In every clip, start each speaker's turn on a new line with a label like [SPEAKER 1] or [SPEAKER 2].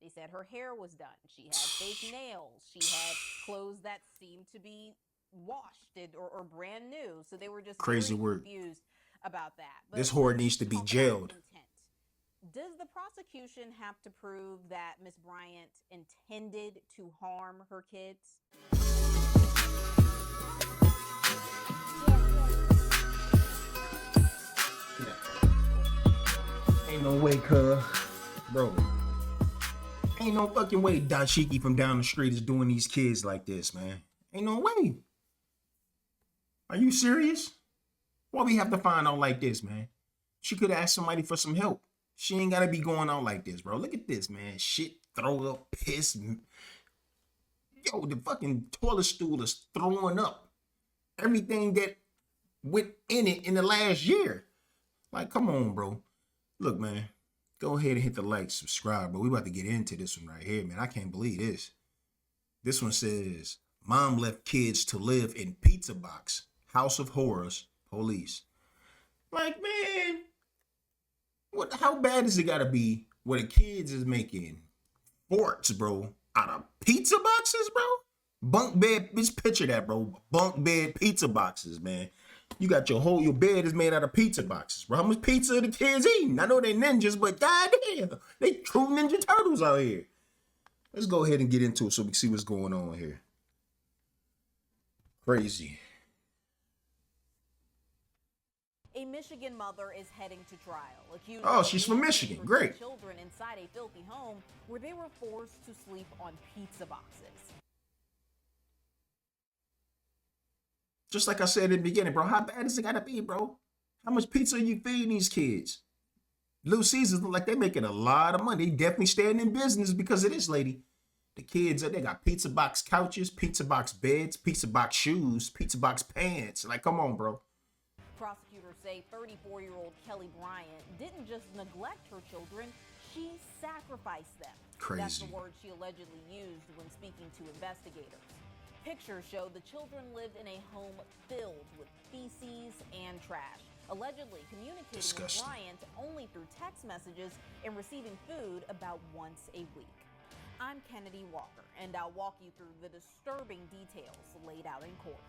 [SPEAKER 1] They said her hair was done. She had fake nails. She had clothes that seemed to be washed or brand new. So they were just
[SPEAKER 2] Crazy
[SPEAKER 1] very
[SPEAKER 2] word.
[SPEAKER 1] confused about that.
[SPEAKER 2] This
[SPEAKER 1] But
[SPEAKER 2] whore
[SPEAKER 1] let's
[SPEAKER 2] needs to be
[SPEAKER 1] talk about
[SPEAKER 2] jailed.
[SPEAKER 1] intent. Does the prosecution have to prove that Miss Bryant intended to harm her kids?
[SPEAKER 2] Ain't no way, bro. Ain't no fucking way Dashiki from down the street is doing these kids like this, man. Ain't no way. Are you serious? Why we have to find out like this, man? She could ask somebody for some help. She ain't gotta be going out like this, bro. Look at this, man. Shit, throw up, piss. Yo, the fucking toilet stool is throwing up everything that went in it in the last year. Like, come on, bro. Look, man. Go ahead and hit the like, subscribe, but we about to get into this one right here, man. I can't believe this. This one says, mom left kids to live in pizza box. House of Horrors, police. Like, man, what? How bad does it gotta be where the kids is making forts, bro, out of pizza boxes, bro? Bunk bed, just picture that, bro. Bunk bed pizza boxes, man. You got your bed is made out of pizza boxes, bro. How much pizza are the kids eating? I know they ninjas, but goddamn, they true Ninja Turtles out here. Let's go ahead and get into it so we can see what's going on here. Crazy.
[SPEAKER 1] A Michigan mother is heading to trial, accused
[SPEAKER 2] Oh,
[SPEAKER 1] of
[SPEAKER 2] she's from Michigan.
[SPEAKER 1] abusing
[SPEAKER 2] Great.
[SPEAKER 1] children inside a filthy home where they were forced to sleep on pizza boxes.
[SPEAKER 2] Just like I said in the beginning, bro, how bad does it gotta be, bro? How much pizza are you feeding these kids? Little Caesars look like they're making a lot of money. They definitely staying in business because of this lady. The kids, they got pizza box couches, pizza box beds, pizza box shoes, pizza box pants. Like, come on, bro.
[SPEAKER 1] Prosecutors say 34-year-old Kelly Bryant didn't just neglect her children, she sacrificed them.
[SPEAKER 2] Crazy.
[SPEAKER 1] That's the word she allegedly used when speaking to investigators. Pictures show the children lived in a home filled with feces and trash, allegedly communicating
[SPEAKER 2] Disgusting.
[SPEAKER 1] with Bryant only through text messages and receiving food about once a week. I'm Kennedy Walker, and I'll walk you through the disturbing details laid out in court.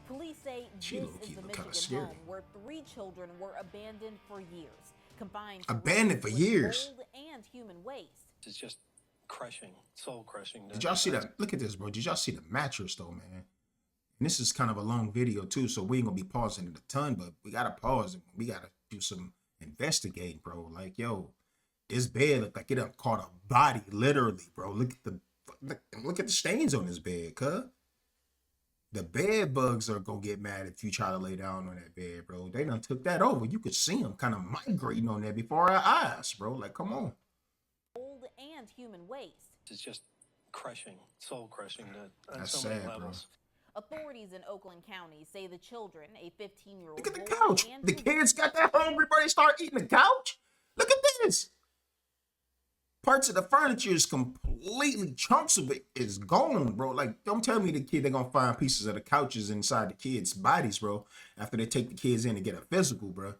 [SPEAKER 1] Police say
[SPEAKER 2] She
[SPEAKER 1] this
[SPEAKER 2] low-key
[SPEAKER 1] is the
[SPEAKER 2] look kinda
[SPEAKER 1] Michigan
[SPEAKER 2] scary.
[SPEAKER 1] home where 3 children were abandoned for years, confined to
[SPEAKER 2] Abandoned
[SPEAKER 1] rooms
[SPEAKER 2] for
[SPEAKER 1] with
[SPEAKER 2] years?
[SPEAKER 1] mold and human waste.
[SPEAKER 3] It's just crushing, soul crushing.
[SPEAKER 2] Did y'all see that? Look at this, bro. Did y'all see the mattress, though, man? And this is kind of a long video, too, so we ain't gonna be pausing it a ton, but we gotta pause it. We gotta do some investigating, bro. Like, yo, this bed look like it done caught a body, literally, bro. Look at the stains on this bed, cuz. The bed bugs are gonna get mad if you try to lay down on that bed, bro. They done took that over. You could see them kind of migrating on there before our eyes, bro. Like, come on.
[SPEAKER 1] Mold and human waste.
[SPEAKER 3] It's just crushing, soul crushing on
[SPEAKER 2] That's
[SPEAKER 3] so many
[SPEAKER 2] sad, bro.
[SPEAKER 3] levels.
[SPEAKER 1] Authorities in Oakland County say the children, a 15-year-old
[SPEAKER 2] Look at the
[SPEAKER 1] boy
[SPEAKER 2] couch.
[SPEAKER 1] and
[SPEAKER 2] The
[SPEAKER 1] two
[SPEAKER 2] kids got that hungry, bro. They start eating the couch. Look at this. Parts of the furniture is completely, chunks of it is gone, bro. Like, don't tell me the kid, they're gonna find pieces of the couches inside the kids' bodies, bro, after they take the kids in to get a physical, bro.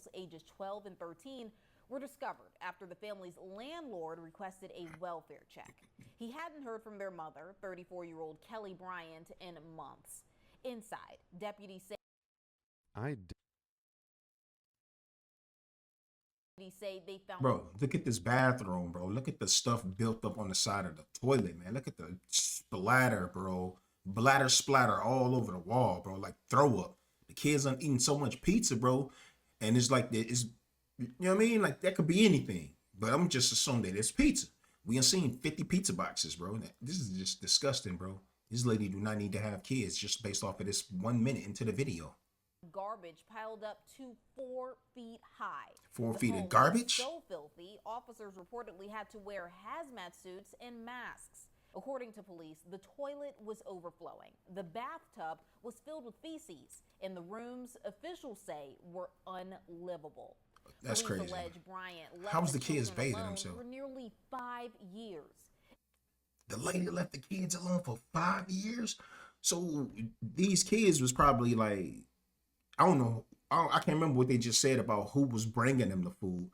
[SPEAKER 1] girls ages 12 and 13 were discovered after the family's landlord requested a welfare check. He hadn't heard from their mother, 34-year-old Kelly Bryant, in months. Inside, deputies say they found
[SPEAKER 2] Bro, look at this bathroom, bro. Look at the stuff built up on the side of the toilet, man. Look at the splatter, bro. Bladder splatter all over the wall, bro. Like throw up. The kids are eating so much pizza, bro. And it's like, it's, you know what I mean? Like that could be anything. But I'm just assuming that it's pizza. We have seen 50 pizza boxes, bro. This is just disgusting, bro. This lady do not need to have kids just based off of this 1 minute into the video.
[SPEAKER 1] garbage piled up to 4 feet high.
[SPEAKER 2] 4
[SPEAKER 1] The
[SPEAKER 2] feet
[SPEAKER 1] home
[SPEAKER 2] of
[SPEAKER 1] was
[SPEAKER 2] garbage?
[SPEAKER 1] so filthy, officers reportedly had to wear hazmat suits and masks. According to police, the toilet was overflowing. The bathtub was filled with feces, and the rooms officials say were unlivable.
[SPEAKER 2] That's
[SPEAKER 1] Police
[SPEAKER 2] crazy.
[SPEAKER 1] allege Bryant left
[SPEAKER 2] How was the kids
[SPEAKER 1] children
[SPEAKER 2] bathing
[SPEAKER 1] alone
[SPEAKER 2] themselves?
[SPEAKER 1] for nearly 5 years.
[SPEAKER 2] The lady left the kids alone for 5 years. So these kids was probably like, I don't know. I can't remember what they just said about who was bringing them the food.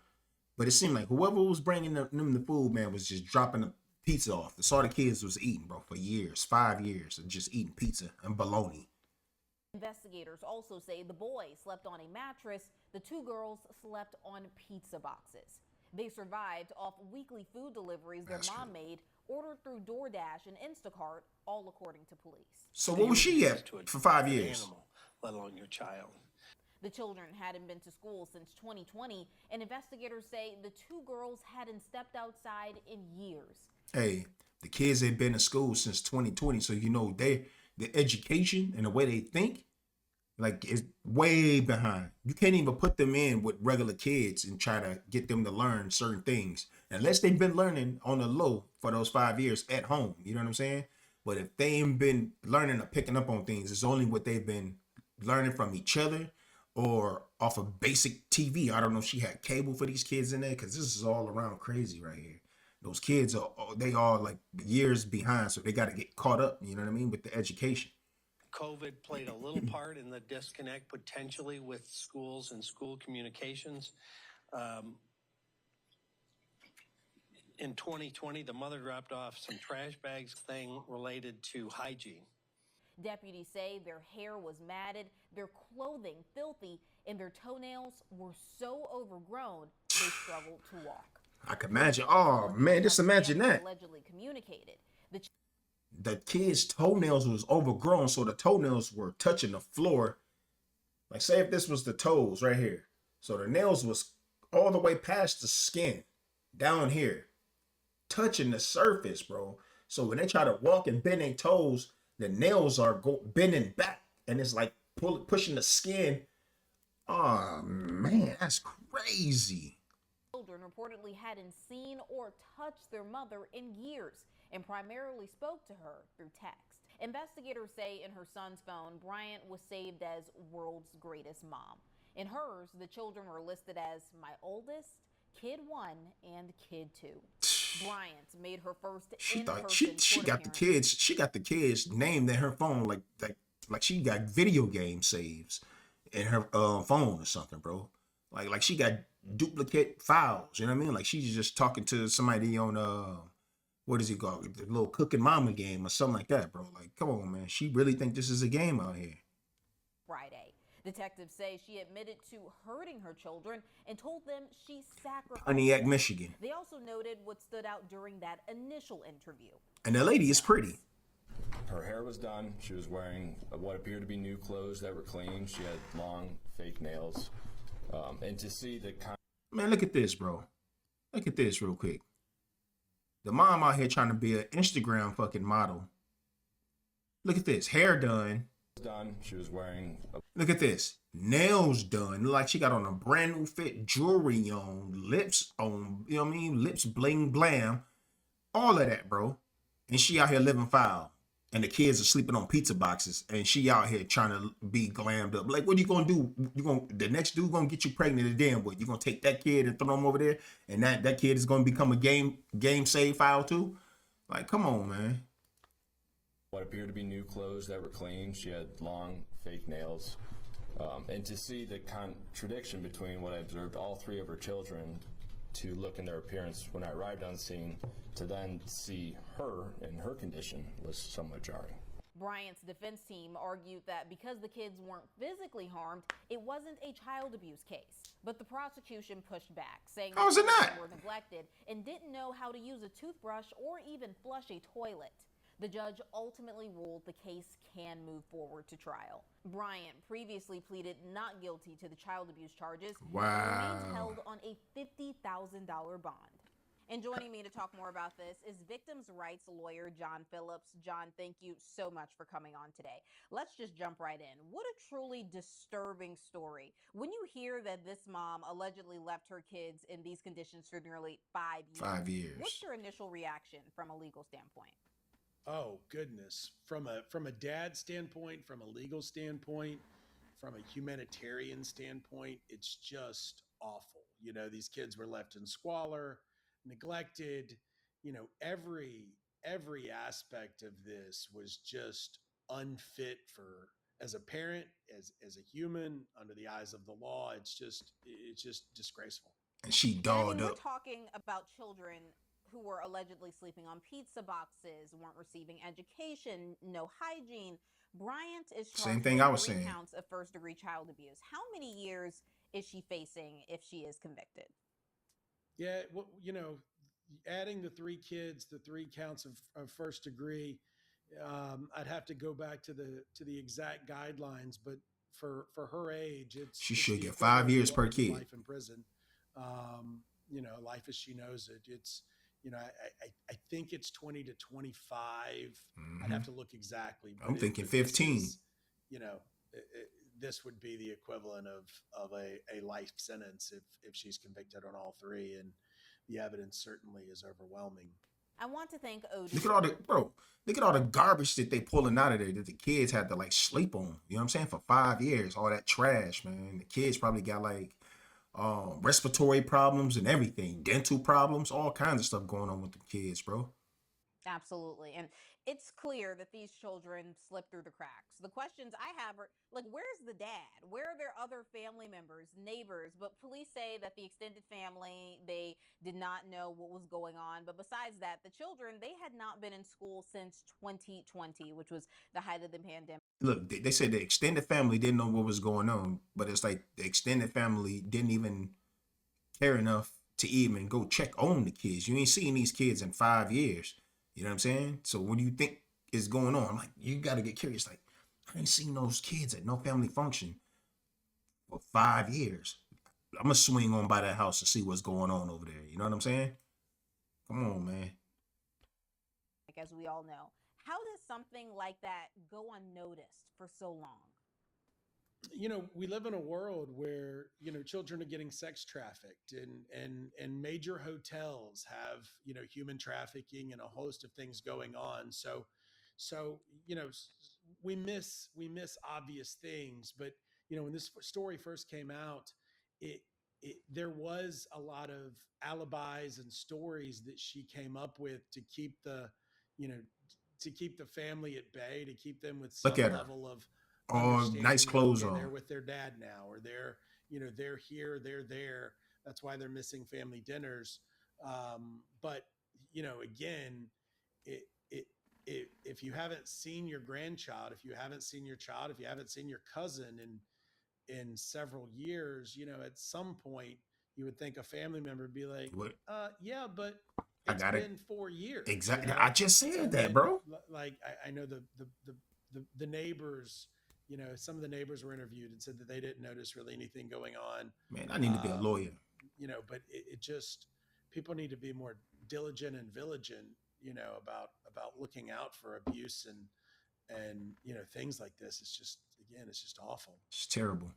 [SPEAKER 2] But it seemed like whoever was bringing them the food, man, was just dropping the pizza off. That's all the kids was eating, bro, for years, 5 years, and just eating pizza and bologna.
[SPEAKER 1] Investigators also say the boy slept on a mattress, the two girls slept on pizza boxes. They survived off weekly food deliveries their mom made, ordered through DoorDash and Instacart, all according to police.
[SPEAKER 2] So what was she at for 5 years?
[SPEAKER 3] Animal, let alone your child.
[SPEAKER 1] The children hadn't been to school since 2020, and investigators say the two girls hadn't stepped outside in years.
[SPEAKER 2] Hey, the kids ain't been to school since 2020, so you know the education and the way they think, like, is way behind. You can't even put them in with regular kids and try to get them to learn certain things unless they've been learning on the low for those 5 years at home. You know what I'm saying? But if they ain't been learning or picking up on things, it's only what they've been learning from each other or off of basic TV. I don't know if she had cable for these kids in there, because this is all around crazy right here. Those kids they are like years behind, so they got to get caught up, you know what I mean, with the education.
[SPEAKER 3] COVID played a little part in the disconnect potentially with schools and school communications. In 2020, the mother dropped off some trash bags thing related to hygiene.
[SPEAKER 1] Deputies say their hair was matted, their clothing filthy, and their toenails were so overgrown they struggled to walk.
[SPEAKER 2] I can imagine. Oh man, just imagine that.
[SPEAKER 1] Allegedly communicated.
[SPEAKER 2] The kids' toenails was overgrown, so the toenails were touching the floor. Like, say if this was the toes right here, so the nails was all the way past the skin down here, touching the surface, bro. So when they try to walk and bend their toes, the nails are bending back, and it's like pushing the skin. Oh man, that's crazy.
[SPEAKER 1] Children reportedly hadn't seen or touched their mother in years and primarily spoke to her through text. Investigators say in her son's phone, Bryant was saved as world's greatest mom. In hers, the children were listed as my oldest, kid 1, and kid 2. Bryant made her first
[SPEAKER 2] She thought
[SPEAKER 1] in-person
[SPEAKER 2] she
[SPEAKER 1] court
[SPEAKER 2] got the
[SPEAKER 1] appearance.
[SPEAKER 2] kids. She got the kids named in her phone like she got video game saves in her phone or something, bro. Like she got duplicate files. You know what I mean? Like she's just talking to somebody on what is it called? The little Cooking Mama game or something like that, bro. Like, come on, man. She really think this is a game out here.
[SPEAKER 1] Friday. Detectives say she admitted to hurting her children and told them she sacrificed
[SPEAKER 2] Pontiac,
[SPEAKER 1] them.
[SPEAKER 2] Michigan.
[SPEAKER 1] They also noted what stood out during that initial interview.
[SPEAKER 2] And the lady is pretty.
[SPEAKER 4] Her hair was done. She was wearing what appeared to be new clothes that were clean. She had long, fake nails. And to see the
[SPEAKER 2] Man, look at this, bro. Look at this real quick. The mom out here trying to be an Instagram fucking model. Look at this. Hair done.
[SPEAKER 4] She was wearing
[SPEAKER 2] Look at this. Nails done. Look like she got on a brand new fit, jewelry on, lips on, you know what I mean? Lips bling blam. All of that, bro. And she out here living foul. And the kids are sleeping on pizza boxes. And she out here trying to be glammed up. Like, what are you gonna do? The next dude gonna get you pregnant and then what? You gonna take that kid and throw him over there? And that kid is gonna become a game save file too? Like, come on, man.
[SPEAKER 4] what appeared to be new clothes that were clean. She had long, fake nails. And to see the contradiction between what I observed all three of her children to look in their appearance when I arrived on scene to then see her in her condition was somewhat jarring.
[SPEAKER 1] Bryant's defense team argued that because the kids weren't physically harmed, it wasn't a child abuse case. But the prosecution pushed back, saying
[SPEAKER 2] How is it not?
[SPEAKER 1] they were neglected and didn't know how to use a toothbrush or even flush a toilet. The judge ultimately ruled the case can move forward to trial. Bryant previously pleaded not guilty to the child abuse charges and remains held on a $50,000 bond. And joining me to talk more about this is victims' rights lawyer John Phillips. John, thank you so much for coming on today. Let's just jump right in. What a truly disturbing story. When you hear that this mom allegedly left her kids in these conditions for nearly 5 years.
[SPEAKER 2] 5 years.
[SPEAKER 1] What's your initial reaction from a legal standpoint?
[SPEAKER 5] Oh goodness. From a dad standpoint, from a legal standpoint, from a humanitarian standpoint, it's just awful. You know, these kids were left in squalor, neglected. You know, every aspect of this was just unfit for, as a parent, as a human, under the eyes of the law. It's just disgraceful.
[SPEAKER 2] and she
[SPEAKER 1] Danny,
[SPEAKER 2] dolled
[SPEAKER 1] we're
[SPEAKER 2] up.
[SPEAKER 1] talking about children who were allegedly sleeping on pizza boxes, weren't receiving education, no hygiene. Bryant is
[SPEAKER 2] Same
[SPEAKER 1] charged
[SPEAKER 2] thing
[SPEAKER 1] with
[SPEAKER 2] I was
[SPEAKER 1] 3
[SPEAKER 2] saying.
[SPEAKER 1] counts of first-degree child abuse. How many years is she facing if she is convicted?
[SPEAKER 5] Yeah, well, adding the 3 kids, the 3 counts of first degree, I'd have to go back to the exact guidelines, but for her age,
[SPEAKER 2] She
[SPEAKER 5] it's
[SPEAKER 2] should
[SPEAKER 5] the
[SPEAKER 2] get 5
[SPEAKER 5] equivalent of
[SPEAKER 2] years
[SPEAKER 5] what
[SPEAKER 2] per
[SPEAKER 5] would be
[SPEAKER 2] kid.
[SPEAKER 5] life in prison. Life as she knows it. It's I think it's 20 to 25. I'd have to look exactly. But
[SPEAKER 2] I'm thinking
[SPEAKER 5] but this
[SPEAKER 2] 15.
[SPEAKER 5] is, this would be the equivalent of a life sentence if she's convicted on all 3, and the evidence certainly is overwhelming.
[SPEAKER 1] I want to thank Odie.
[SPEAKER 2] Look at all the look at all the garbage that they pulling out of there that the kids had to like sleep on. You know what I'm saying? For 5 years, all that trash, man. The kids probably got like respiratory problems and everything, dental problems, all kinds of stuff going on with the kids, bro.
[SPEAKER 1] Absolutely. And it's clear that these children slip through the cracks. The questions I have are like, where's the dad? Where are their other family members, neighbors? But police say that the extended family, they did not know what was going on. But besides that, the children, they had not been in school since 2020, which was the height of the pandemic.
[SPEAKER 2] Look, they said the extended family didn't know what was going on, but it's like the extended family didn't even care enough to even go check on the kids. You ain't seen these kids in 5 years. You know what I'm saying? So what do you think is going on? I'm like, you got to get curious. Like, I ain't seen those kids at no family function for 5 years. I'm going to swing on by that house to see what's going on over there. You know what I'm saying? Come on, man.
[SPEAKER 1] As we all know, how does something like that go unnoticed for so long?
[SPEAKER 5] We live in a world where children are getting sex trafficked, and major hotels have human trafficking and a host of things going on. So we miss obvious things. But when this story first came out, there was a lot of alibis and stories that she came up with to keep the family at bay, to keep them with some
[SPEAKER 2] Look at her.
[SPEAKER 5] level of
[SPEAKER 2] All nice clothes
[SPEAKER 5] okay,
[SPEAKER 2] on.
[SPEAKER 5] they're with their dad now, or they're here, they're there. That's why they're missing family dinners. But again, if you haven't seen your grandchild, if you haven't seen your child, if you haven't seen your cousin in several years, at some point you would think a family member would be like,
[SPEAKER 2] What?
[SPEAKER 5] yeah, but
[SPEAKER 2] I
[SPEAKER 5] it's
[SPEAKER 2] got it.
[SPEAKER 5] been 4 years.
[SPEAKER 2] Exactly. I just said that, bro.
[SPEAKER 5] Like I know the neighbors, some of the neighbors were interviewed and said that they didn't notice really anything going on.
[SPEAKER 2] Man, I need to be a lawyer.
[SPEAKER 5] But it just, people need to be more diligent and vigilant, about looking out for abuse and things like this. It's just awful.
[SPEAKER 2] It's terrible.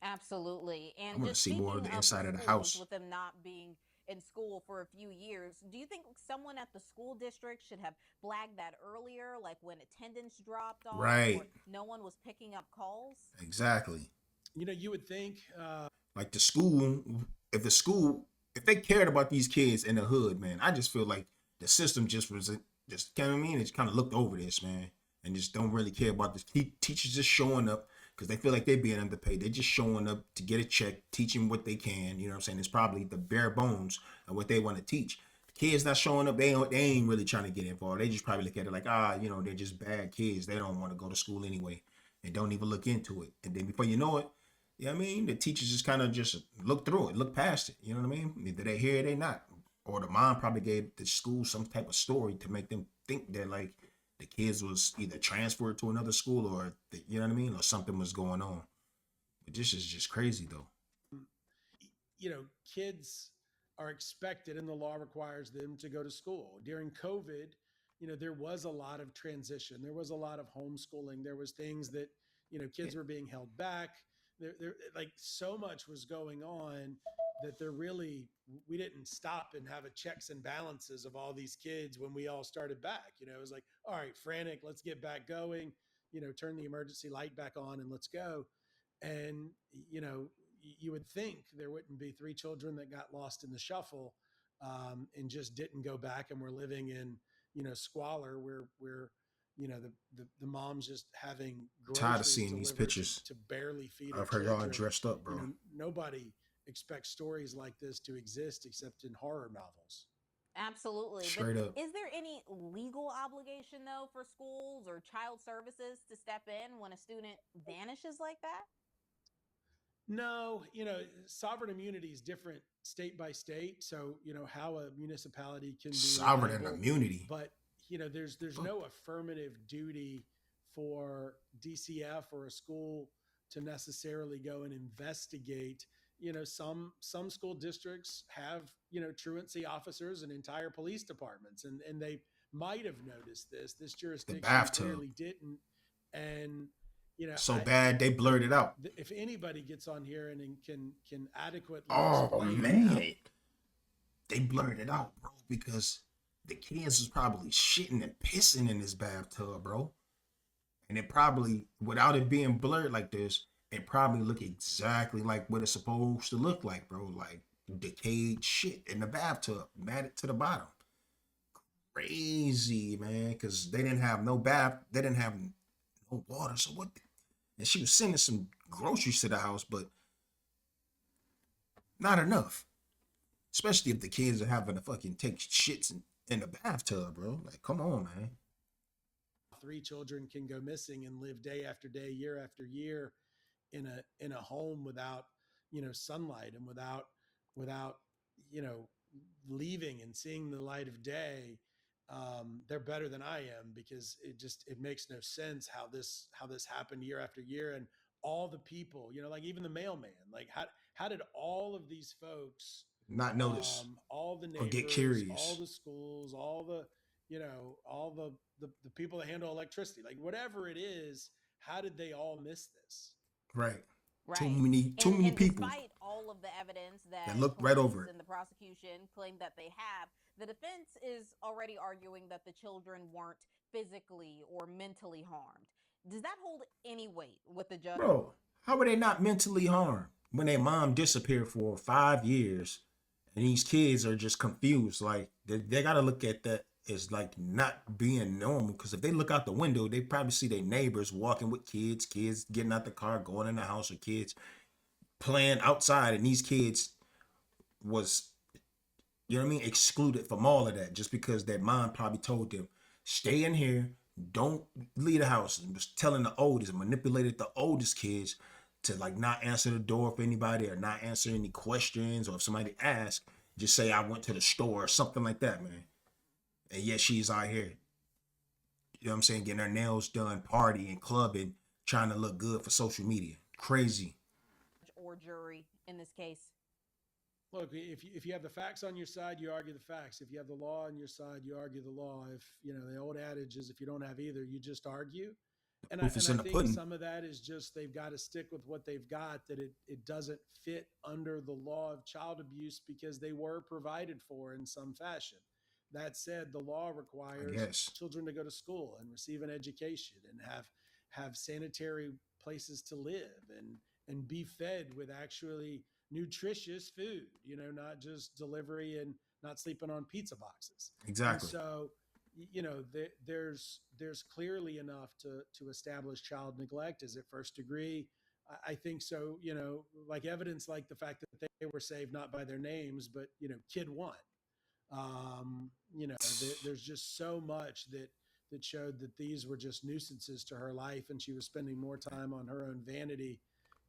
[SPEAKER 1] Absolutely. And
[SPEAKER 2] I want to
[SPEAKER 1] just
[SPEAKER 2] see more of the
[SPEAKER 1] speaking
[SPEAKER 2] inside of the
[SPEAKER 1] schools,
[SPEAKER 2] house.
[SPEAKER 1] with them not being in school for a few years, do you think someone at the school district should have flagged that earlier, like when attendance dropped off,
[SPEAKER 2] Right.
[SPEAKER 1] or no one was picking up calls?
[SPEAKER 2] Exactly.
[SPEAKER 5] You would think,
[SPEAKER 2] Like the school, if they cared about these kids in the hood, man, I just feel like the system just you know what I mean? It's kind of looked over this, man, and just don't really care about this. Teachers just showing up because they feel like they're being underpaid. They're just showing up to get a check, teaching what they can. You know what I'm saying? It's probably the bare bones of what they want to teach. The kids not showing up, they ain't really trying to get involved. They just probably look at it like, they're just bad kids. They don't want to go to school anyway, and don't even look into it. And then before you know it, you know what I mean? The teachers just kind of just look through it, look past it. You know what I mean? Either they hear it, they not. Or the mom probably gave the school some type of story to make them think that like the kids was either transferred to another school or you know what I mean, or something was going on. But this is just crazy though.
[SPEAKER 5] Kids are expected, and the law requires them to go to school. During COVID, there was a lot of transition. There was a lot of homeschooling. There was things that, kids were being held back. There like so much was going on that we didn't stop and have a checks and balances of all these kids when we all started back. It was like, all right, frantic, let's get back going, turn the emergency light back on and let's go. And, you would think there wouldn't be 3 children that got lost in the shuffle, and just didn't go back, and we're living in, squalor where the mom's just having
[SPEAKER 2] Tired of
[SPEAKER 5] groceries
[SPEAKER 2] seeing these
[SPEAKER 5] delivered
[SPEAKER 2] pictures
[SPEAKER 5] to barely feed
[SPEAKER 2] of
[SPEAKER 5] her
[SPEAKER 2] her y'all
[SPEAKER 5] children.
[SPEAKER 2] dressed up, bro.
[SPEAKER 5] Nobody expect stories like this to exist except in horror novels.
[SPEAKER 1] Absolutely.
[SPEAKER 2] Straight
[SPEAKER 1] But
[SPEAKER 2] up.
[SPEAKER 1] is there any legal obligation, though, for schools or child services to step in when a student vanishes like that?
[SPEAKER 5] No, sovereign immunity is different state by state. So, how a municipality can be
[SPEAKER 2] Sovereign and
[SPEAKER 5] liable,
[SPEAKER 2] immunity.
[SPEAKER 5] but there's no affirmative duty for DCF or a school to necessarily go and investigate. Some school districts have, truancy officers and entire police departments, and they might have noticed this. This
[SPEAKER 2] The
[SPEAKER 5] jurisdiction
[SPEAKER 2] bathtub.
[SPEAKER 5] clearly didn't. And
[SPEAKER 2] So bad they blurred it out.
[SPEAKER 5] if anybody gets on here and can adequately
[SPEAKER 2] Oh
[SPEAKER 5] explain
[SPEAKER 2] man, they blurred it out, bro, because the kids was probably shitting and pissing in this bathtub, bro. And it probably, without it being blurred like this, it probably look exactly like what it's supposed to look like, bro. Like decayed shit in the bathtub, matted to the bottom. Crazy, man, because they didn't have no bath, they didn't have no water. So what? And she was sending some groceries to the house, but not enough. Especially if the kids are having to fucking take shits in the bathtub, bro. Like, come on, man.
[SPEAKER 5] 3 children can go missing and live day after day, year after year in a home without, sunlight and without, leaving and seeing the light of day. They're better than I am, because it makes no sense how this happened year after year. And all the people, like even the mailman, like how did all of these folks
[SPEAKER 2] Not notice
[SPEAKER 5] all the
[SPEAKER 2] or
[SPEAKER 5] neighbors,
[SPEAKER 2] get curious.
[SPEAKER 5] all the schools, all the people that handle electricity, like whatever it is, how did they all miss this?
[SPEAKER 2] Right.
[SPEAKER 1] Right.
[SPEAKER 2] Too many
[SPEAKER 1] And
[SPEAKER 2] people.
[SPEAKER 1] despite all of the evidence that
[SPEAKER 2] look right
[SPEAKER 1] police
[SPEAKER 2] over it.
[SPEAKER 1] and the prosecution claim that they have, the defense is already arguing that the children weren't physically or mentally harmed. Does that hold any weight with the judge?
[SPEAKER 2] Bro, how were they not mentally harmed when their mom disappeared for 5 years and these kids are just confused? Like, they got to look at that as like not being normal, because if they look out the window, they probably see their neighbors walking with kids getting out the car, going in the house, or kids playing outside, and these kids was, you know what I mean, excluded from all of that just because their mom probably told them, stay in here, don't leave the house, and was telling the oldest, manipulated the oldest kids to like not answer the door for anybody or not answer any questions, or if somebody asks, just say I went to the store or something like that, man. And yet she's out here, you know what I'm saying, getting her nails done, partying, clubbing, trying to look good for social media. Crazy.
[SPEAKER 1] Or jury in this case?
[SPEAKER 5] Look, if you have the facts on your side, you argue the facts. If you have the law on your side, you argue the law. If the old adage is, if you don't have either, you just argue. And I think
[SPEAKER 2] pudding.
[SPEAKER 5] some of that is just they've got to stick with what they've got, that it doesn't fit under the law of child abuse because they were provided for in some fashion. That said, the law requires children to go to school and receive an education and have sanitary places to live and be fed with actually nutritious food, not just delivery and not sleeping on pizza boxes.
[SPEAKER 2] Exactly.
[SPEAKER 5] And so, there's clearly enough to establish child neglect. Is it first degree? I think so. Like evidence, like the fact that they were saved not by their names, but kid one. There's just so much that showed that these were just nuisances to her life, and she was spending more time on her own vanity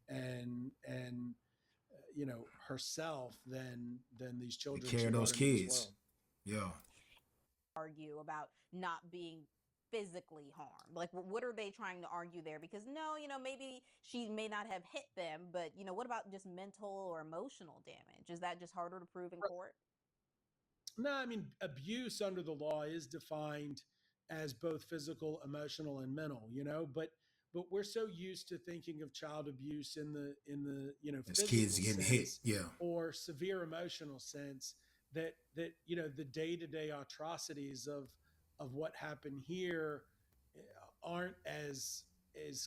[SPEAKER 5] and herself than these children.
[SPEAKER 2] Take care of those kids. Yeah.
[SPEAKER 1] Argue about not being physically harmed. Like, what are they trying to argue there? Because no, maybe she may not have hit them, but what about just mental or emotional damage? Is that just harder to prove in court?
[SPEAKER 5] No, I mean, abuse under the law is defined as both physical, emotional, and mental, but we're so used to thinking of child abuse in the
[SPEAKER 2] As
[SPEAKER 5] physical
[SPEAKER 2] kids getting hit, yeah,
[SPEAKER 5] or severe emotional sense, that the day-to-day atrocities of what happened here aren't as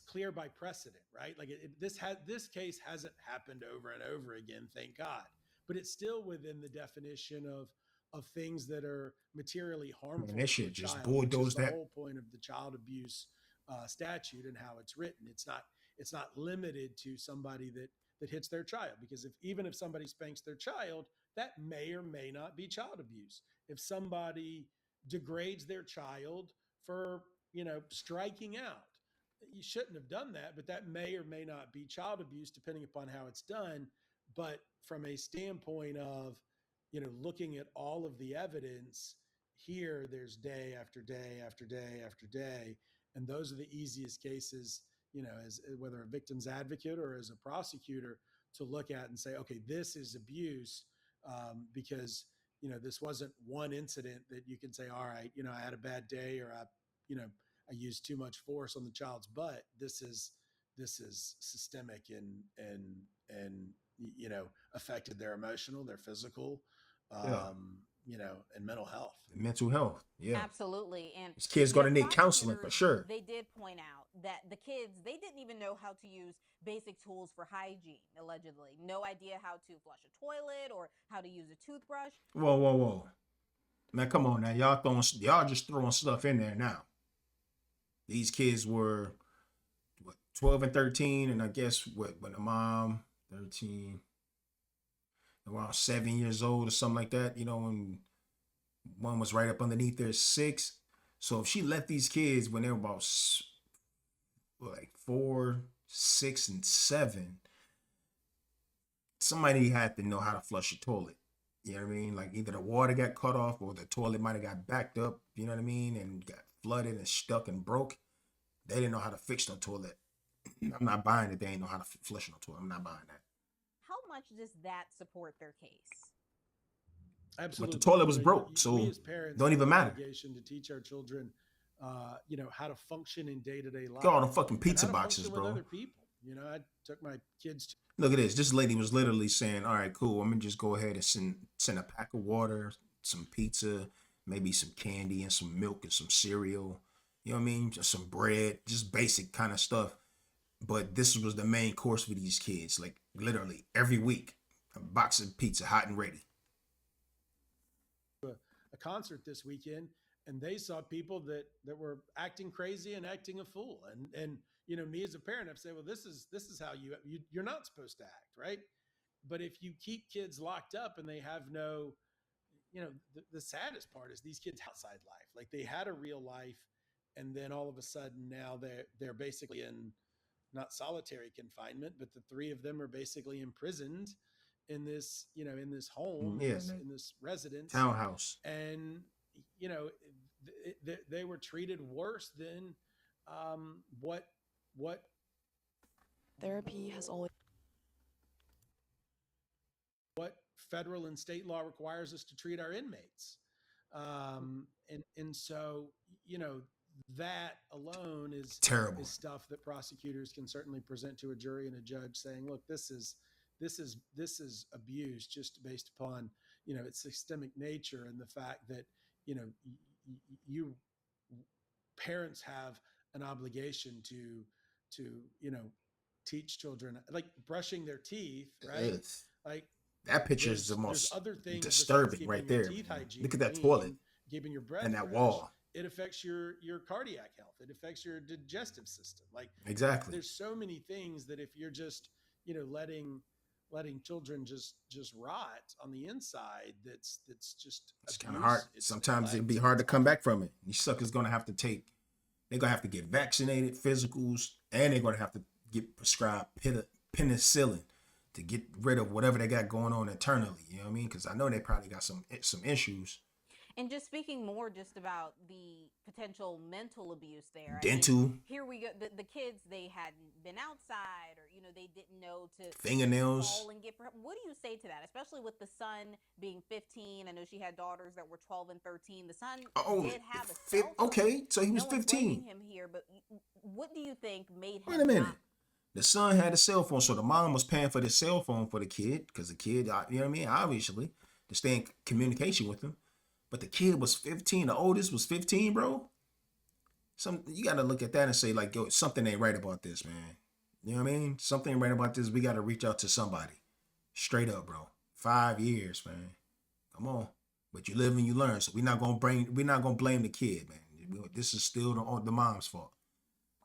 [SPEAKER 5] clear by precedent, right? Like this case hasn't happened over and over again, thank God, but it's still within the definition of things that are materially harmful.
[SPEAKER 2] And that shit
[SPEAKER 5] to a
[SPEAKER 2] just
[SPEAKER 5] child,
[SPEAKER 2] bulldozed
[SPEAKER 5] which is
[SPEAKER 2] that.
[SPEAKER 5] the whole point of the child abuse statute and how it's written. It's not limited to somebody that hits their child. Because even if somebody spanks their child, that may or may not be child abuse. If somebody degrades their child for, striking out, you shouldn't have done that, but that may or may not be child abuse depending upon how it's done. But from a standpoint of, looking at all of the evidence here, there's day after day after day after day. And those are the easiest cases, as whether a victim's advocate or as a prosecutor, to look at and say, okay, this is abuse, because, this wasn't one incident that you can say, all right, I had a bad day, or I used too much force on the child's butt. This is systemic and affected their emotional, their physical,
[SPEAKER 2] Yeah.
[SPEAKER 5] and mental health.
[SPEAKER 2] Mental health. Yeah.
[SPEAKER 1] Absolutely. And
[SPEAKER 2] These kids
[SPEAKER 1] the
[SPEAKER 2] gonna need counseling for
[SPEAKER 1] prosecutors,
[SPEAKER 2] sure.
[SPEAKER 1] They did point out that the kids, they didn't even know how to use basic tools for hygiene, allegedly. No idea how to flush a toilet or how to use a toothbrush.
[SPEAKER 2] Whoa. Man, come on now. Y'all just throwing stuff in there now. These kids were what, 12 and 13, and I guess when the mom 13, around 7 years old or something like that, and one was right up underneath there 6. So if she left these kids when they were about like 4, 6, and 7, somebody had to know how to flush a toilet. You know what I mean? Like either the water got cut off or the toilet might have got backed up, you know what I mean, and got flooded and stuck and broke. They didn't know how to fix no toilet. I'm not buying that they ain't know how to flush no toilet. I'm not buying that.
[SPEAKER 1] How much does that support their case?
[SPEAKER 5] Absolutely.
[SPEAKER 2] But the toilet was
[SPEAKER 5] You know,
[SPEAKER 2] broke,
[SPEAKER 5] we
[SPEAKER 2] so
[SPEAKER 5] as parents
[SPEAKER 2] don't
[SPEAKER 5] have
[SPEAKER 2] even
[SPEAKER 5] an
[SPEAKER 2] matter.
[SPEAKER 5] obligation to teach our children, how to function in day-to-day life.
[SPEAKER 2] Look at all the fucking
[SPEAKER 5] and
[SPEAKER 2] pizza
[SPEAKER 5] how to
[SPEAKER 2] boxes,
[SPEAKER 5] function with
[SPEAKER 2] bro.
[SPEAKER 5] other people. I took my kids to
[SPEAKER 2] Look at this. This lady was literally saying, all right, cool. I'm going to just go ahead and send a pack of water, some pizza, maybe some candy and some milk and some cereal. You know what I mean? Just some bread, just basic kind of stuff. But this was the main course for these kids. Like literally every week, a box of pizza hot and ready.
[SPEAKER 5] a concert this weekend, and they saw people that were acting crazy and acting a fool. And me as a parent, I've said, well, this is how you're not supposed to act, right? But if you keep kids locked up and they have no, the saddest part is these kids outside life, like they had a real life, and then all of a sudden now they're basically in not solitary confinement, but the 3 of them are basically imprisoned in this, in this home,
[SPEAKER 2] Yes.
[SPEAKER 5] in this residence,
[SPEAKER 2] Townhouse.
[SPEAKER 5] and they were treated worse than what
[SPEAKER 6] Therapy has always
[SPEAKER 5] what federal and state law requires us to treat our inmates. And so, that alone is
[SPEAKER 2] Terrible.
[SPEAKER 5] is stuff that prosecutors can certainly present to a jury and a judge, saying, look, this is abuse just based upon, its systemic nature, and the fact that, you parents have an obligation to teach children, like brushing their teeth, right?
[SPEAKER 2] Yes.
[SPEAKER 5] Like
[SPEAKER 2] That picture is the
[SPEAKER 5] there's
[SPEAKER 2] most
[SPEAKER 5] other things besides
[SPEAKER 2] disturbing
[SPEAKER 5] keeping
[SPEAKER 2] right
[SPEAKER 5] your
[SPEAKER 2] there.
[SPEAKER 5] teeth
[SPEAKER 2] man.
[SPEAKER 5] hygiene
[SPEAKER 2] Look at that
[SPEAKER 5] clean,
[SPEAKER 2] toilet
[SPEAKER 5] keeping your breath
[SPEAKER 2] and that
[SPEAKER 5] fresh.
[SPEAKER 2] wall.
[SPEAKER 5] It affects your cardiac health. It affects your digestive system. Like
[SPEAKER 2] Exactly.
[SPEAKER 5] there's so many things that if you're just letting children just rot on the inside, that's just
[SPEAKER 2] It's kind of
[SPEAKER 5] abuse.
[SPEAKER 2] hard.
[SPEAKER 5] It's
[SPEAKER 2] Sometimes it'd
[SPEAKER 5] neglect.
[SPEAKER 2] be hard to
[SPEAKER 5] It's
[SPEAKER 2] come
[SPEAKER 5] awful.
[SPEAKER 2] back from it. These suckers gonna have to they're gonna have to get vaccinated, physicals, and they're gonna have to get prescribed penicillin to get rid of whatever they got going on internally. You know what I mean? Because I know they probably got some issues.
[SPEAKER 1] And just speaking more just about the potential mental abuse there.
[SPEAKER 2] Dental.
[SPEAKER 1] Here we go. The kids, they hadn't been outside, or, they didn't know to
[SPEAKER 2] Fingernails.
[SPEAKER 1] fall and get. What do you say to that? Especially with the son being 15. I know she had daughters that were 12 and 13. The son did have a cell phone.
[SPEAKER 2] Okay, so he was
[SPEAKER 1] No one's
[SPEAKER 2] 15.
[SPEAKER 1] blaming him here, but what do you think made him
[SPEAKER 2] Wait a minute.
[SPEAKER 1] not?
[SPEAKER 2] The son had a cell phone, so the mom was paying for the cell phone for the kid, because the kid, you know what I mean, obviously, to stay in communication with him. But the kid was 15. The oldest was 15, bro. You got to look at that and say, like, yo, something ain't right about this, man. You know what I mean? Something ain't right about this. We got to reach out to somebody. Straight up, bro. 5 years, man. Come on. But you live and you learn. So we're not gonna blame the kid, man. This is still the mom's fault.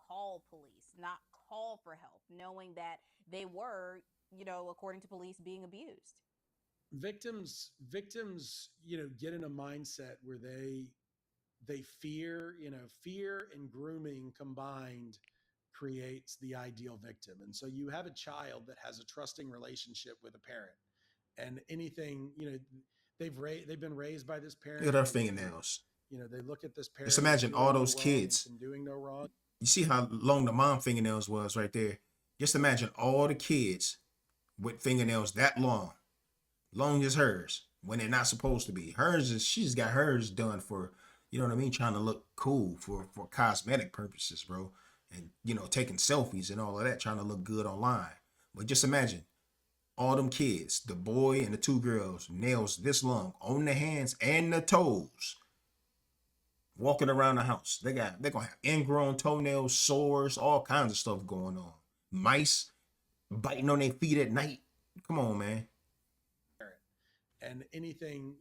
[SPEAKER 1] Call police, not call for help, knowing that they were according to police, being abused.
[SPEAKER 5] Victims, get in a mindset where they fear, fear and grooming combined creates the ideal victim. And so you have a child that has a trusting relationship with a parent, and anything, they've been raised by this parent.
[SPEAKER 2] Look at her fingernails.
[SPEAKER 5] They look at this parent.
[SPEAKER 2] Just imagine all those kids.
[SPEAKER 5] And doing no wrong.
[SPEAKER 2] You see how long the mom fingernails was right there. Just imagine all the kids with fingernails that long as hers, when they're not supposed to be. She just got hers done for, trying to look cool for cosmetic purposes, bro. And, taking selfies and all of that, trying to look good online. But just imagine all them kids, the boy and the two girls, nails this long on the hands and the toes, walking around the house. They're gonna have ingrown toenails, sores, all kinds of stuff going on. Mice biting on their feet at night. Come on, man.
[SPEAKER 5] And anything,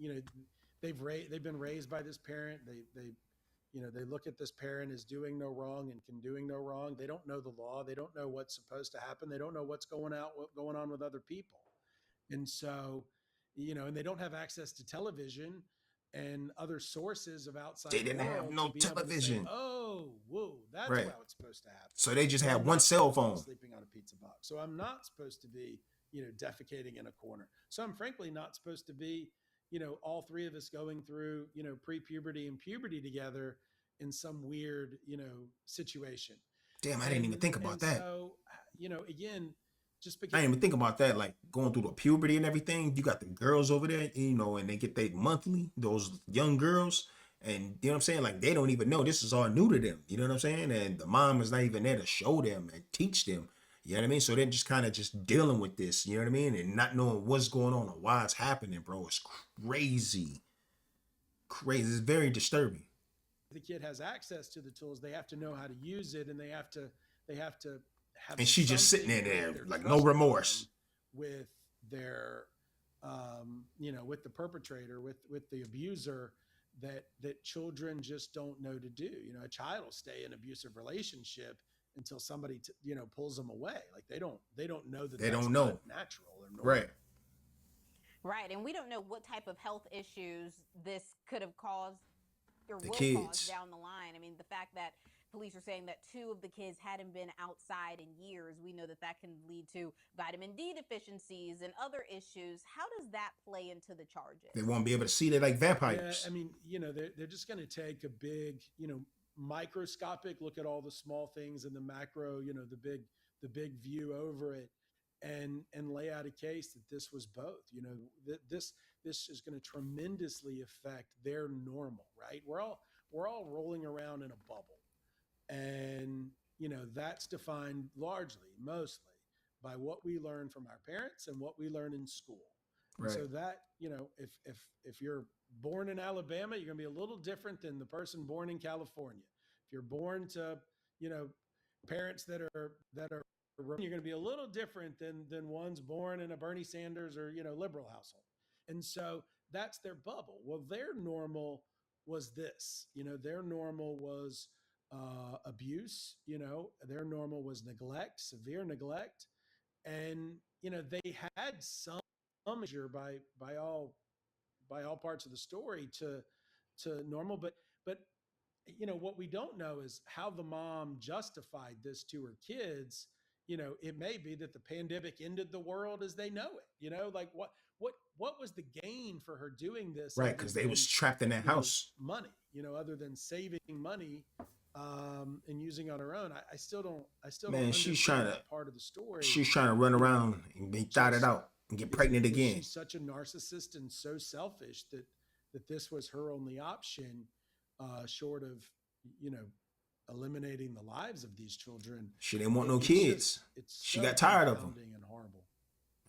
[SPEAKER 5] they've been raised by this parent. They look at this parent as doing no wrong and can doing no wrong. They don't know the law. They don't know what's supposed to happen. They don't know what's going on with other people. And so, and they don't have access to television and other sources of outside.
[SPEAKER 2] They didn't have no television.
[SPEAKER 5] Say, oh, whoa, that's
[SPEAKER 2] right.
[SPEAKER 5] how it's supposed to happen.
[SPEAKER 2] So they just had one cell phone.
[SPEAKER 5] Sleeping on a pizza box. So I'm not supposed to be, defecating in a corner. So I'm frankly not supposed to be, all three of us going through, pre-puberty and puberty together in some weird, situation.
[SPEAKER 2] Damn, I didn't even think about that.
[SPEAKER 5] So, again, just because
[SPEAKER 2] I didn't even think about that, like going through the puberty and everything. You got the girls over there, and they get their monthly, those young girls, and you know what I'm saying? Like they don't even know this is all new to them. You know what I'm saying? And the mom is not even there to show them and teach them. You know what I mean? So they're just kind of just dealing with this, you know what I mean? And not knowing what's going on or why it's happening, bro. It's crazy. Crazy. It's very disturbing.
[SPEAKER 5] The kid has access to the tools. They have to know how to use it, and they have to have.
[SPEAKER 2] And she's just sitting there like no remorse
[SPEAKER 5] with their, with the perpetrator, with the abuser, that children just don't know to do. A child will stay in an abusive relationship until somebody pulls them away. Like they don't know that
[SPEAKER 2] they
[SPEAKER 5] that's
[SPEAKER 2] don't know
[SPEAKER 5] not natural or normal.
[SPEAKER 1] Right, and we don't know what type of health issues this could have caused or will cause down the line. I mean, the fact that police are saying that 2 of the kids hadn't been outside in years, we know that can lead to vitamin D deficiencies and other issues. How does that play into the charges?
[SPEAKER 2] They won't be able to see that like vampires.
[SPEAKER 5] Yeah, I mean, they're just going to take a big, microscopic look at all the small things and the macro, the big view over it, and lay out a case that this was both. This is going to tremendously affect their normal, right? We're all rolling around in a bubble, and that's defined mostly by what we learn from our parents and what we learn in school. Right. So that, if you're born in Alabama, you're going to be a little different than the person born in California. If you're born to, parents that are, you're going to be a little different than ones born in a Bernie Sanders or, liberal household. And so that's their bubble. Well, their normal was this, their normal was abuse, their normal was neglect, severe neglect. And, they had some measure by all parts of the story to normal, but what we don't know is how the mom justified this to her kids. It may be that the pandemic ended the world as they know it. Like what was the gain for her doing this?
[SPEAKER 2] Right, because they was trapped in that house.
[SPEAKER 5] Money, other than saving money and using on her own. I still don't. Man,
[SPEAKER 2] she's trying to
[SPEAKER 5] part of the story.
[SPEAKER 2] She's trying to run around and be thought out and get pregnant again.
[SPEAKER 5] She's such a narcissist and so selfish that this was her only option, short of eliminating the lives of these children.
[SPEAKER 2] She didn't want no kids. She got tired of them.
[SPEAKER 5] And horrible.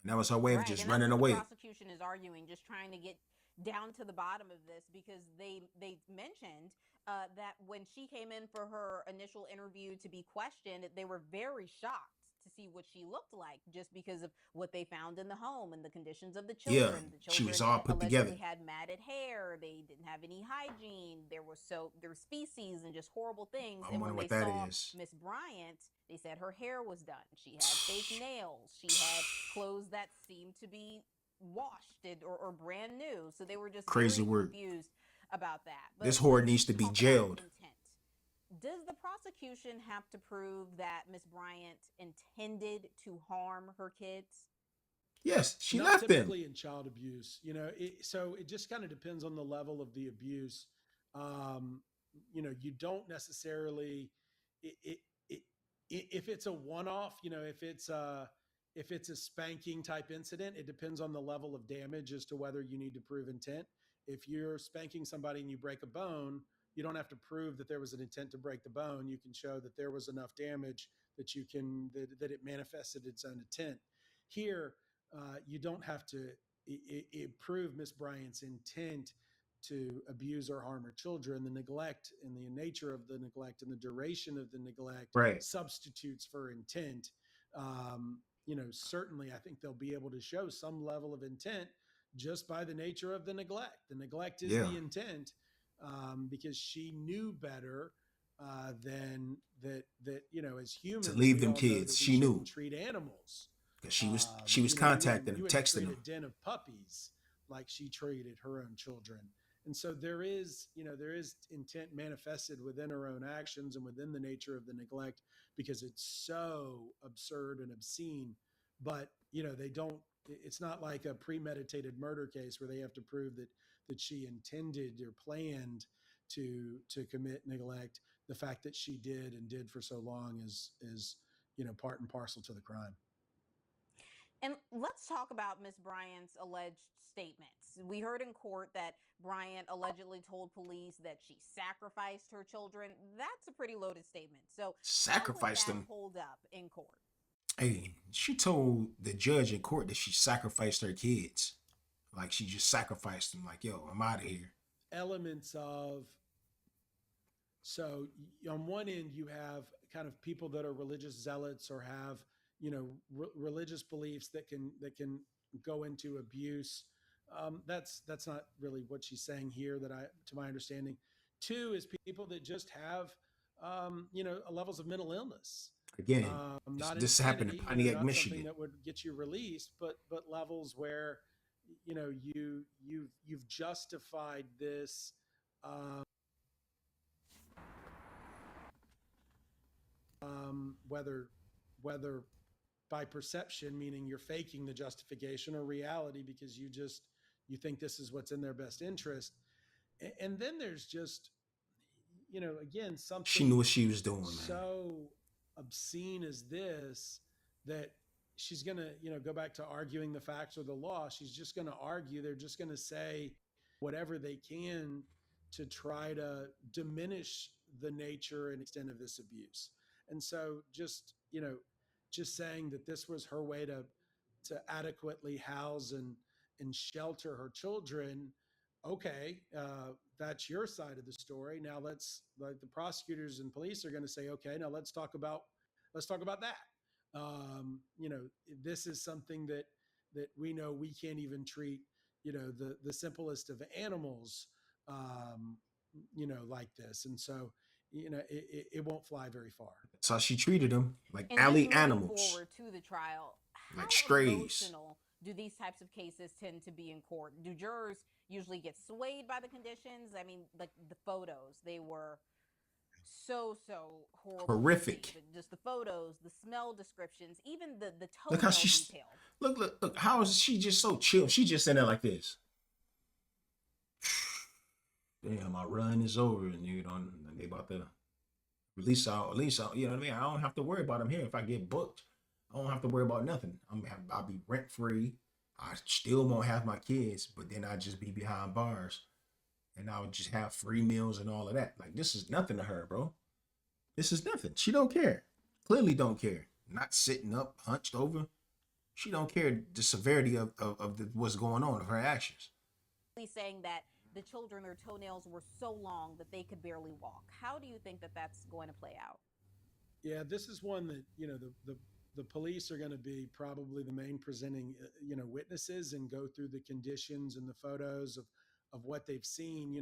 [SPEAKER 2] And that was her way of just running away.
[SPEAKER 1] The prosecution is arguing, just trying to get down to the bottom of this, because they mentioned that when she came in for her initial interview to be questioned, they were very shocked to see what she looked like just because of what they found in the home and the conditions of the
[SPEAKER 2] Yeah,
[SPEAKER 1] children. The
[SPEAKER 2] she
[SPEAKER 1] children
[SPEAKER 2] was all put
[SPEAKER 1] allegedly
[SPEAKER 2] together.
[SPEAKER 1] had matted hair. They didn't have any hygiene. There's feces and just horrible things.
[SPEAKER 2] I
[SPEAKER 1] And
[SPEAKER 2] wonder
[SPEAKER 1] when they
[SPEAKER 2] what that
[SPEAKER 1] saw
[SPEAKER 2] is.
[SPEAKER 1] Miss Bryant, they said her hair was done. She had fake nails. She had clothes that seemed to be washed or brand new. So they were just
[SPEAKER 2] Crazy
[SPEAKER 1] very
[SPEAKER 2] work.
[SPEAKER 1] confused about that.
[SPEAKER 2] This
[SPEAKER 1] But
[SPEAKER 2] whore
[SPEAKER 1] let's
[SPEAKER 2] needs to be
[SPEAKER 1] talk about
[SPEAKER 2] jailed.
[SPEAKER 1] intent. Does the prosecution have to prove that Miss Bryant intended to harm her kids?
[SPEAKER 2] Yes, she
[SPEAKER 5] Not
[SPEAKER 2] left them.
[SPEAKER 5] typically in child abuse, so it just kind of depends on the level of the abuse. Um, you don't necessarily, it, it, if it's a one-off, if it's a spanking type incident, it depends on the level of damage as to whether you need to prove intent. If you're spanking somebody and you break a bone, you don't have to prove that there was an intent to break the bone. You can show that there was enough damage that that it manifested its own intent. Here, you don't have to prove Miss Bryant's intent to abuse or harm her children. The neglect and the nature of the neglect and the duration of the neglect
[SPEAKER 2] Right.
[SPEAKER 5] substitutes for intent. Certainly, I think they'll be able to show some level of intent just by the nature of the neglect. The neglect is
[SPEAKER 2] Yeah.
[SPEAKER 5] the intent, because she knew better than that. As humans,
[SPEAKER 2] To leave
[SPEAKER 5] we
[SPEAKER 2] them
[SPEAKER 5] all know
[SPEAKER 2] kids.
[SPEAKER 5] that we
[SPEAKER 2] She knew.
[SPEAKER 5] shouldn't treat animals.
[SPEAKER 2] Because she was
[SPEAKER 5] You
[SPEAKER 2] contacting them,
[SPEAKER 5] wouldn't
[SPEAKER 2] texting
[SPEAKER 5] treat
[SPEAKER 2] them.
[SPEAKER 5] a den of puppies like she treated her own children. And so there is intent manifested within her own actions and within the nature of the neglect, because it's so absurd and obscene. But they don't. It's not like a premeditated murder case where they have to prove that she intended or planned to commit neglect. The fact that she did and did for so long is part and parcel to the crime.
[SPEAKER 1] And let's talk about Miss Bryant's alleged statements. We heard in court that Bryant allegedly told police that she sacrificed her children. That's a pretty loaded statement. So
[SPEAKER 2] Sacrificed
[SPEAKER 1] how would
[SPEAKER 2] them.
[SPEAKER 1] that hold up in court?
[SPEAKER 2] Hey, she told the judge in court that she sacrificed her kids. Like she just sacrificed them. Like, yo, I'm out of here.
[SPEAKER 5] Elements of, so on one end you have kind of people that are religious zealots or have religious beliefs that can go into abuse. That's not really what she's saying here, to my understanding. Two is people that just have levels of mental illness.
[SPEAKER 2] Again,
[SPEAKER 5] Not
[SPEAKER 2] this happened in
[SPEAKER 5] insanity,
[SPEAKER 2] Pontiac,
[SPEAKER 5] not
[SPEAKER 2] Michigan.
[SPEAKER 5] something that would get you released, but levels where you've justified this. Whether by perception, meaning you're faking the justification, or reality because you think this is what's in their best interest. And then there's just, again, something
[SPEAKER 2] She knew what she was doing, man.
[SPEAKER 5] so obscene as this, that she's going to, go back to arguing the facts or the law. She's just going to argue. They're just going to say whatever they can to try to diminish the nature and extent of this abuse. And so just saying that this was her way to adequately house and shelter her children. Okay, that's your side of the story. Now the prosecutors and police are going to say, okay, now let's talk about that. This is something that we know we can't even treat, the simplest of animals, like this. And so, it won't fly very far.
[SPEAKER 2] That's how she treated them, like
[SPEAKER 1] And
[SPEAKER 2] alley
[SPEAKER 1] just moving
[SPEAKER 2] animals.
[SPEAKER 1] forward to the trial, how
[SPEAKER 2] Like strays.
[SPEAKER 1] emotional do these types of cases tend to be in court? Do jurors usually get swayed by the conditions? I mean, like the photos, they were so horrible.
[SPEAKER 2] Horrific.
[SPEAKER 1] Just the photos, the smell descriptions, even the
[SPEAKER 2] Look
[SPEAKER 1] toenail
[SPEAKER 2] how she's
[SPEAKER 1] detail.
[SPEAKER 2] look. How is she just so chill? She just in there like this. Damn, my run is over, and they about to release out. You know what I mean? I don't have to worry about them here. If I get booked, I don't have to worry about nothing. I'll be rent free. I still won't have my kids, but then I'll just be behind bars, and I would just have free meals and all of that. Like, this is nothing to her, bro. This is nothing. She don't care. Clearly don't care. Not sitting up, hunched over. She don't care the severity of what's going on of her actions.
[SPEAKER 1] Saying that the children, their toenails were so long that they could barely walk. How do you think that that's going to play out?
[SPEAKER 5] Yeah, this is one that, the police are going to be probably the main presenting, witnesses and go through the conditions and the photos of what they've seen.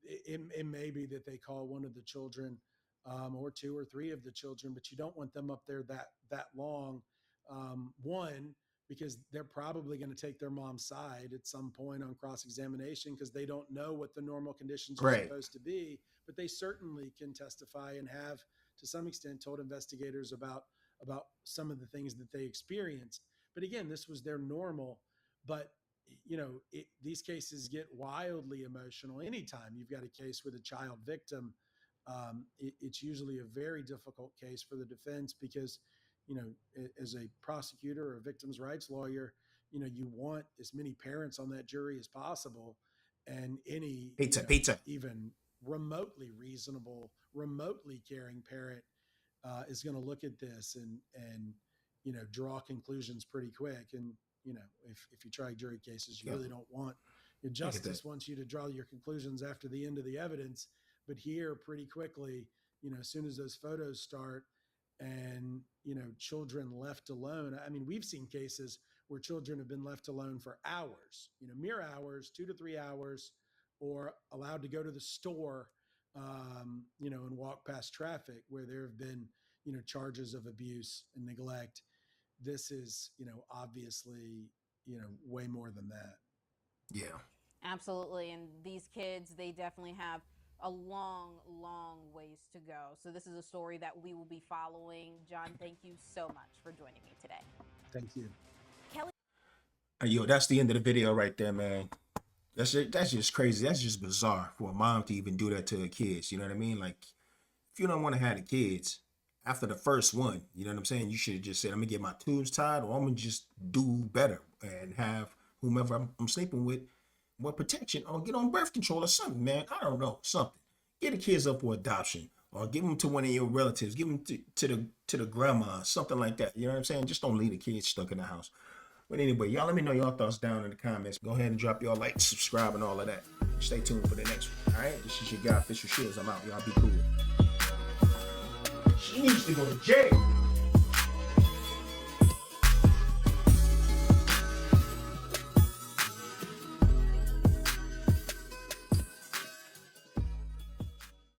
[SPEAKER 5] It may be that they call one of the children, or two or three of the children, but you don't want them up there that long. One, because they're probably going to take their mom's side at some point on cross-examination because they don't know what the normal conditions are
[SPEAKER 2] Right.
[SPEAKER 5] supposed to be, but they certainly can testify and have to some extent told investigators about some of the things that they experienced. But again, this was their normal. But these cases get wildly emotional anytime you've got a case with a child victim. It's usually a very difficult case for the defense because, as a prosecutor or a victims' rights lawyer, you want as many parents on that jury as possible, and any
[SPEAKER 2] Pizza.
[SPEAKER 5] even remotely reasonable, remotely caring parent is going to look at this and draw conclusions pretty quick. And if you try jury cases, you really don't want your justice wants you to draw your conclusions after the end of the evidence. But here, pretty quickly, as soon as those photos start and children left alone. I mean, we've seen cases where children have been left alone for hours, mere hours, 2 to 3 hours, or allowed to go to the store, and walk past traffic, where there have been, charges of abuse and neglect. This is, obviously, way more than that.
[SPEAKER 2] Yeah.
[SPEAKER 1] Absolutely. And these kids, they definitely have a long, long ways to go. So this is a story that we will be following. John, thank you so much for joining me today.
[SPEAKER 5] Thank you.
[SPEAKER 1] Kelly.
[SPEAKER 2] Yo, that's the end of the video right there, man. That's just crazy. That's just bizarre for a mom to even do that to her kids. You know what I mean? Like, if you don't want to have the kids after the first one, you know what I'm saying? You should have just said, I'm going to get my tubes tied, or I'm going to just do better and have whomever I'm sleeping with more protection, or get on birth control or something, man. I don't know, something. Get the kids up for adoption, or give them to one of your relatives. Give them to the grandma, something like that. You know what I'm saying? Just don't leave the kids stuck in the house. But anyway, y'all let me know your thoughts down in the comments. Go ahead and drop your like, subscribe, and all of that. Stay tuned for the next one. All right? This is your guy, Official Shields. I'm out. Y'all be cool. She needs to go to jail.